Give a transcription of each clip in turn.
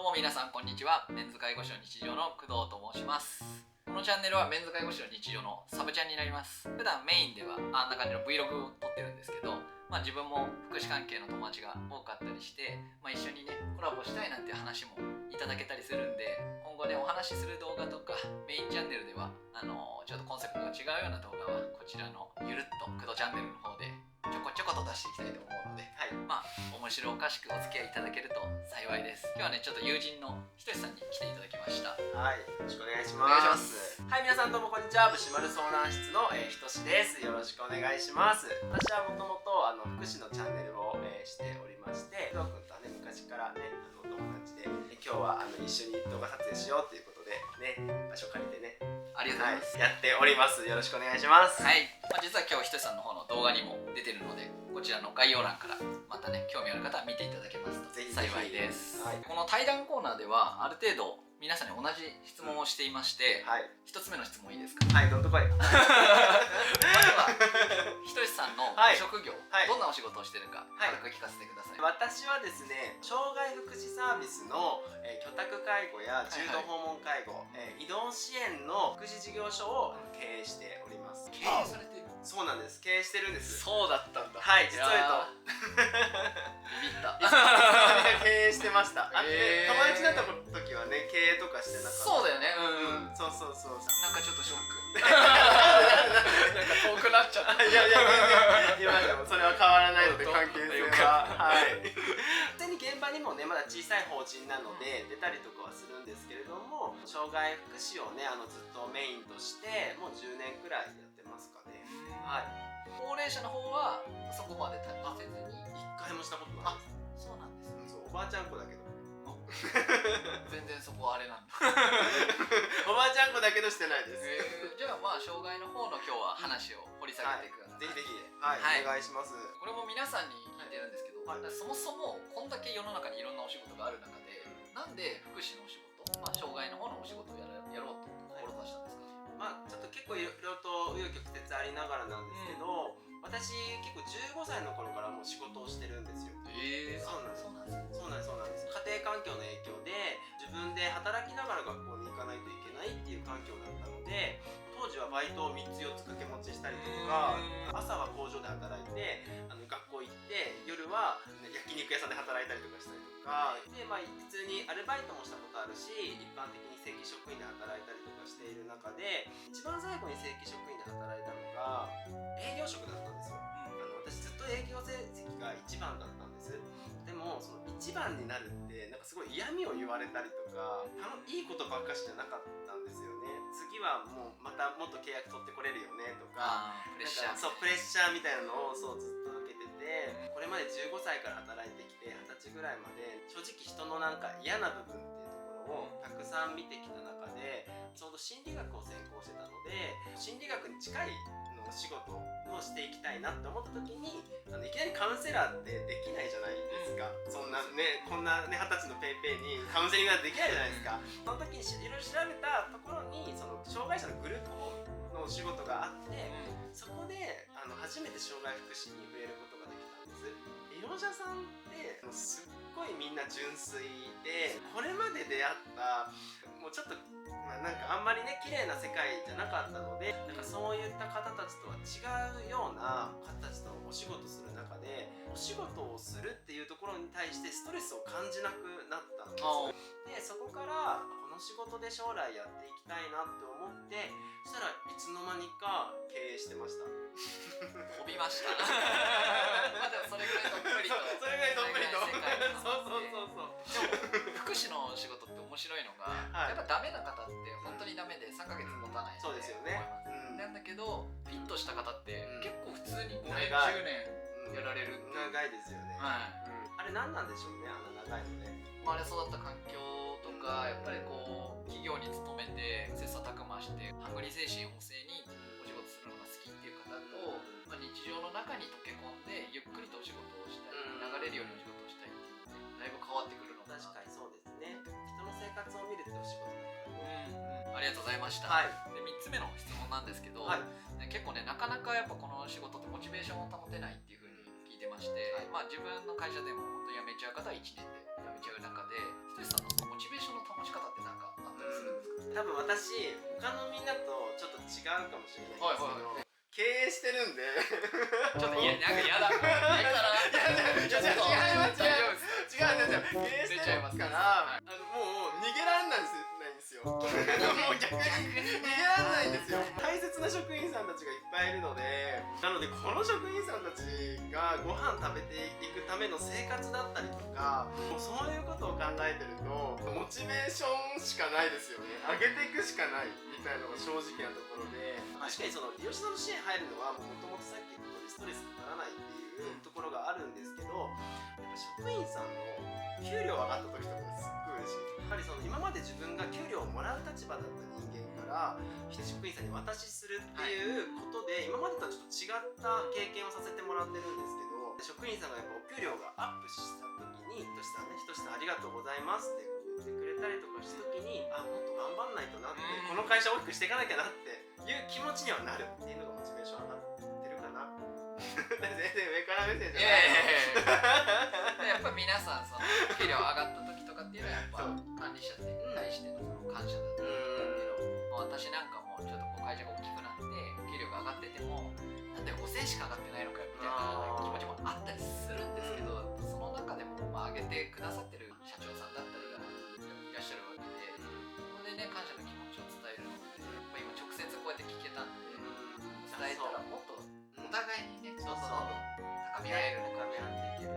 も皆さんこんにちは。メンズ介護士の日常の工藤と申します。このチャンネルはメンズ介護士の日常のサブチャンになります。普段メインではあんな感じの Vlog を撮ってるんですけど、自分も福祉関係の友達が多かったりして、一緒にねコラボしたいなんていう話もいただけたりするんで、今後ねお話しする動画とかメインチャンネルではちょっとコンセプトが違うような動画はこちらのゆるっと工藤チャンネルの方でちょこちょこと出していきたいと思うので、面白おかしくお付き合いいただけると幸いです。今日はねちょっと友人のひとしさんに来ていただきました。はい、よろしくお願いします。はい、皆さんどうもこんにちは。ブシマル相談室のひとしです。よろしくお願いします。私はもともと福祉のチャンネルをしておりまして、工藤君とはね昔からねお友達で、今日は一緒に動画撮影しようということでね場所借りてね。ありがとうございます、やっております。よろしくお願いします。はい、実は今日ひとしさんの方の動画にも出てるので、こちらの概要欄からまたね興味ある方は見ていただけますと幸いです。この対談コーナーではある程度皆さんに同じ質問をしていまして、一つ目の質問いいですか？はい、どんとこい。まずはひとしさんの職業、どんなお仕事をしてるか軽く聞かせてください。私はですね、障害福祉サービスの居宅介護や重度訪問介護、移動支援の福祉事業所を経営しております。経営されてる？そうなんです。経営してるんです。そうだったんだ。はい、実を言うとビビった。経営してました。友達だった時はね、経営とかしてなかった。そうだよね。そう。なんかちょっとショック。なんか遠くなっちゃった。いや今でもそれは変わらないので、関係性は。はい。普通に現場にもねまだ小さい法人なので出たりとかはするんですけれども、障害福祉をねずっとメインとしてもう10年くらいやってますかね。はい。高齢者の方はそこまで達せずに一回もしたことない。そうなんですね。そう、おばあちゃん子だけど。全然そこはあれなんだ。おばあちゃん子だけどしてないです。じゃあ障害の方の今日は話を掘り下げていくような。ぜひぜひお願いします。これも皆さんに聞いてるんですけど、そもそもこんだけ世の中にいろんなお仕事がある中で、なんで福祉のお仕事、障害の方のお仕事をやろうと志したんですか？ちょっと結構いろいろと紆余曲折ありながらなんですけど、私結構15歳の頃からもう仕事をしてるんですよ。そうなんです。家庭環境の影響で自分で働きながら学校に行かないといけないっていう環境だったので、当時はバイトを3つ4つ掛け持ちしたりとか、朝は工場で働いて学校行って、夜は焼肉屋さんで働いたりとかしたりとかで、普通にアルバイトもしたことあるし、一般的に正規職員で働いたりとかしている中で、一番最後に正規職員で働いたのが営業職だったんですよ。私ずっと営業成績が1番だったんです。でもその1番になるってなんかすごい嫌味を言われたりとか、いいことばっかしじゃなかったんですよね。次はもうまたもっと契約取ってこれるよねとか、プレッシャー。そう、プレッシャーみたいなのをずっと受けてて、これまで15歳から働いてきて20歳ぐらいまで正直人のなんか嫌な部分っていうところをたくさん見てきた中で、ちょうど心理学を専攻してたので、心理学に近いの仕事をしていきたいなって思った時に、いきなりカウンセラーってできないじゃないですか。そんなね、こんなね20歳のペイペイにカウンセリングができないじゃないですか。その時にいろいろ調べたところにその障害者のグループのお仕事があって、そこで初めて障害福祉に触れることができたんです。利用者さんってすっごいみんな純粋で、これまで出会ったもうちょっとなんかあんまりね綺麗な世界じゃなかったので、なんかそういった方たちとは違うような方たちとお仕事する中で、お仕事をするっていうところに対してストレスを感じなくなったんです。でそこからこの仕事で将来やっていきたいなって思って、そしたらいつの間にか経営してました。飛びました。でもそれぐらいどっぷりと。それぐらいどっぷりと。そう。福祉の仕事って面白いのが、やっぱダメな方って本当にダメで3ヶ月持たないと思います。なんだけどフィットした方って結構普通に5年10年やられる。長いですよね。あれ何なんでしょうね、長いのね。生まれ育った環境とか、やっぱりこう企業に勤めて切磋琢磨してハングリー精神旺盛にお仕事するのが好きっていう方と、日常の中に溶け込んでゆっくりとお仕事をしたい、流れるようにお仕事をしたいっていうのでだいぶ変わってくるのかな。確かにそうですね。人の生活を見るってお仕事だからね。ありがとうございました。で3つ目の質問なんですけど、結構ねなかなかやっぱこの仕事ってモチベーションを保てないっていう風に聞いてまして、自分の会社でも本当に辞めちゃう方は1年で辞めちゃう中で、ひとしさんのそのモチ分私他のみんなとちょっと違うかもしれないんですけど、はいはいはい経営してるんでちょっとなんか嫌だ。嫌だな。違います経営してるからもう逃げられないんですよもう逆に逃げられないんですよ。大切な職員さんたちがいっぱいいるので、なのでこの職員さんたちがご飯食べていくための生活だったりとか、もうそういうことを考えてるとモチベーションしかないですよね。上げていくしかないみたいなのが正直なところで、確かにその利用者さんの支援入るのはもともとさっき言った通りストレスにならないっていうところがあるんですけど、やっぱ職員さんの給料上がった時とかすっごい嬉しい。やっぱりその今まで自分が給料をもらう立場だった人間から職員さんに渡しするっていうことで、今までとはちょっと違った経験をさせてもらってるんですけど、職員さんがやっぱお給料がアップした時にひとしさんありがとうございますって言ってくれたりとかした時に、もっと頑張んないとなって、この会社を大きくしていかなきゃなっていう気持ちにはなるっていうのがモチベーション上がってるかな。全然上から目線じゃないやっぱ皆さんその給料上がった時とかっていうのはやっぱ管理者に対してのその感謝だったりとかっていうのを、私なんかもちょっとこう会社が大きくなって給料が上がっててもなんで5000しか上がってないのかよみたいな気持ちもあったりするんですけど、その中でも上げてくださってる社長さんだったりがいらっしゃるわけで、そこでね感謝の気持ちを伝えるのってやっぱ今直接こうやって聞けたんで、伝えたらもっとお互いにねどんどん高み合えるのか高め合っていける。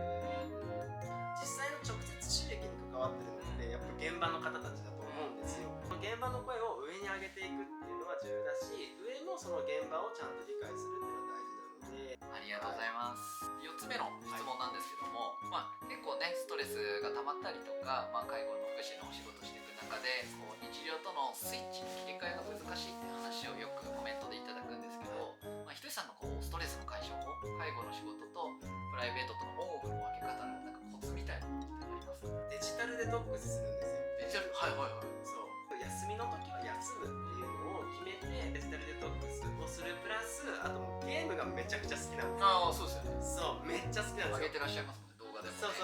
実際の直接収益に関わってるのってやっぱ現場の方たちだと思うんですよ。現場の声を上に上げていくっていうのは重要だし、上もその現場をちゃんと理解するっていうのは大事なので。ありがとうございます。4つ目の質問なんですけども、結構ねストレスが溜まったりとか、介護の福祉のお仕事していく中でこう日常とのスイッチの切り替えが難しいっていう話をよくコメントでいただくんですけど、ひとりさんのこうストレスの解消法、介護の仕事とプライベートとのオンオフの分け方のなんかコツみたいなのってありますか？デジタルデトックスするんですよ。デジタル、はいはいはい。そう休みの時は休むっていうのを決めてデジタルデトックスをするプラス、あともうゲームがめちゃくちゃ好きなんですよ。そうですよね。そうめっちゃ好きなんですよ。上げてらっしゃいますもんね、動画でも、ね。そう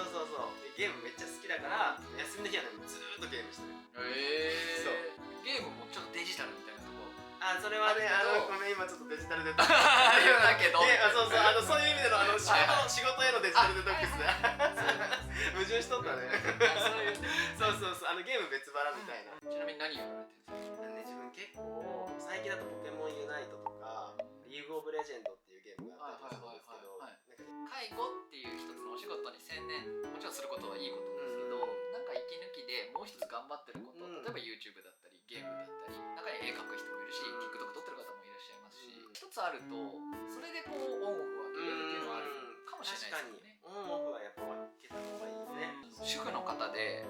でゲームめっちゃ好きだから休みの日はねずーっとゲームしてる。そうゲームもちょっとデジタルみたいなとこそれはねごめん今ちょっとデジタルデトックスだけどそういう意味での仕事へのデジタルデトックスだ矛盾しとったねそうゲーム別腹みたいな。ちなみに何やられてるんですか？自分結構最近だとポケモンユナイトとかリーグオブレジェンドっていうゲームがあったりするんですけど、介護っていう一つのお仕事に専念もちろんすることはいいことですけど、なんか息抜きでもう一つ頑張ってること、例えば YouTube だったりゲームだったり中に絵描く人もいるし、TikTok 撮ってる方もいらっしゃいますし、一つあるとそれでこうオンオフ分けれるっていうのはあるかもしれないですよね。確かにオンオフはやっぱ分けた方がいいね。主婦の方で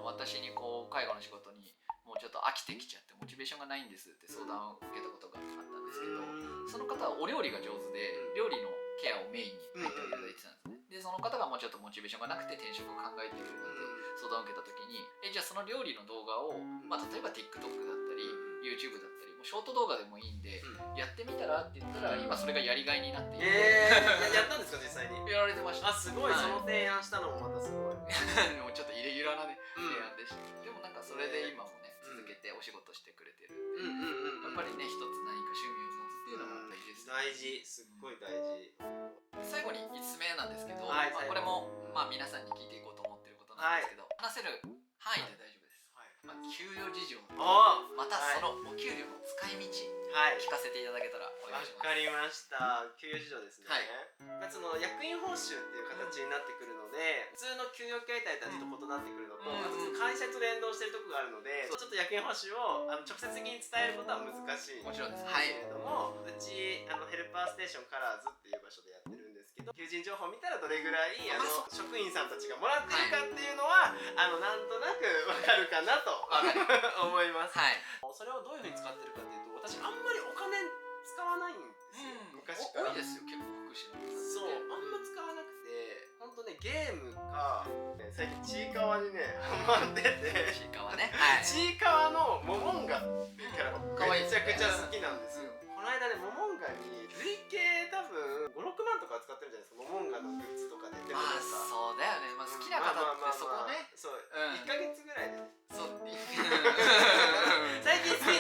私にこう介護の仕事にもうちょっと飽きてきちゃってモチベーションがないんですって相談を受けたことがあったんですけど、その方はお料理が上手で料理のケアをメインに入っていただいてたんですね。でその方がもうちょっとモチベーションがなくて転職を考えているので相談を受けた時にじゃあその料理の動画を、例えば TikTok だったり YouTube だったりもうショート動画でもいいんで、やってみたらって言ったら今それがやりがいになっていて、やったんですか実際に？やられてました。すごい、その提案したのもまたすごいもうちょっとイレギュラーなね提案でした。でもなんかそれで今もね続けてお仕事してくれてるんで、やっぱりね一つ何か趣味を持つっていうのも大事ですね。大事、すっごい大事。最後に5つ目なんですけど、はいこれも皆さんに聞いていこうと思ってることなんですけど、話せる範囲で大丈夫です。給与事情またそのお給料の使い道聞かせていただけたらお願いします。わかりました。給与事情ですね。その役員報酬っていう形になってくるので、普通の給与形態とはちょっと異なってくるのと、会社と連動してるところがあるので、ちょっと役員報酬を直接的に伝えることは難しいんですけもちろんです。れども、うちヘルパーステーションカラーズっていう場所でやってるんですけど、求人情報見たらどれぐらい職員さんたちがもらっているかっていうのは、なんとなくわかるかなと思います。それをどういうふうに使ってるかっていうと、私あんまりお金使わないんですよ、昔から。多いですよ結構福祉の。そうあんま使わなくて、ほんとねゲームか、最近ちいかわにねハマってて、ちいかわね、ちいかわのモモンガっていうキャラがめちゃくちゃ好きなんですよ。この間ねモモンガに累計多分5、6万とか使ってるじゃないですか、モモンガのグッズとかで。そうだよね、好きな方ってそこね、そう1ヶ月ぐらいでねそう最近好き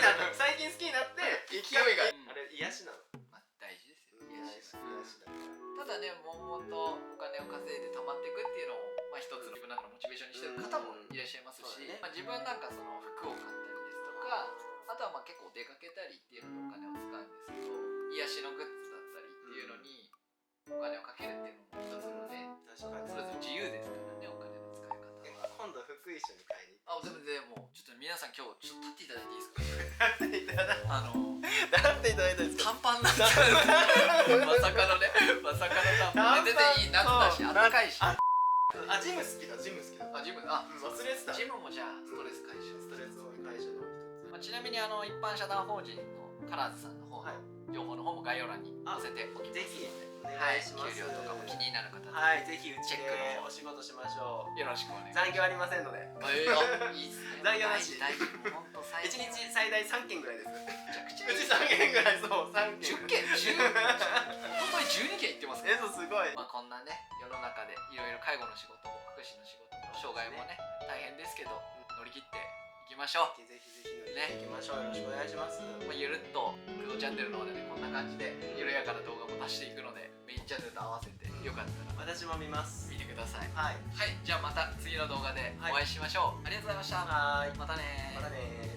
自分なんかその服を買ったりですとか、あとはまあ結構出かけたりっていうのでお金を使うんですけど、癒しのグッズだったりっていうのにお金をかけるっていうのも一つのね、確かにそれぞれ自由ですからね、お金の使い方は。今度服一緒に買いにあ、全然もうちょっと皆さん今日ちょっと立っていただいていいですか？行っていただいだっていただいたんですか？短パンなんちゃうまさかのね、まさかの短パンで全然いい、夏だし暖かいし。あ、ジム好きだ、ジム好きだ。あ、ジム、忘れてた。ジムもじゃあストレス解消。ストレス解消の一つ。まあ、ちなみに一般社団法人のカラーズさんの方の情報の方も概要欄に載せておきます。ぜひお願はい、いします。給料とかも気になる方ははい、ぜひうちチェックでの方お仕事しましょう。よろしくお願いします。残業ありませんので。いいですね。残業なし大事、もう本当最一高。日最大3件ぐらいです。めちゃくちゃうちいい。3件ぐらい、そう3件。 10件、10おととい12件行ってますから。そうすごい。まあこんなね、世の中でいろいろ介護の仕事も福祉の仕事も障害もね大変ですけど、乗り切っていきましょう。ぜひぜひ乗り切っていきましょう。よろしくお願いします。まあ、ゆるっと工藤チャンネルの方でね、こんな感じで緩やかな動画も出していくので、メインチャンネルと合わせてよかったら私も見ます。見てください。はい。はい、じゃあまた次の動画でお会いしましょう。ありがとうございました。はい。またねー。またねー。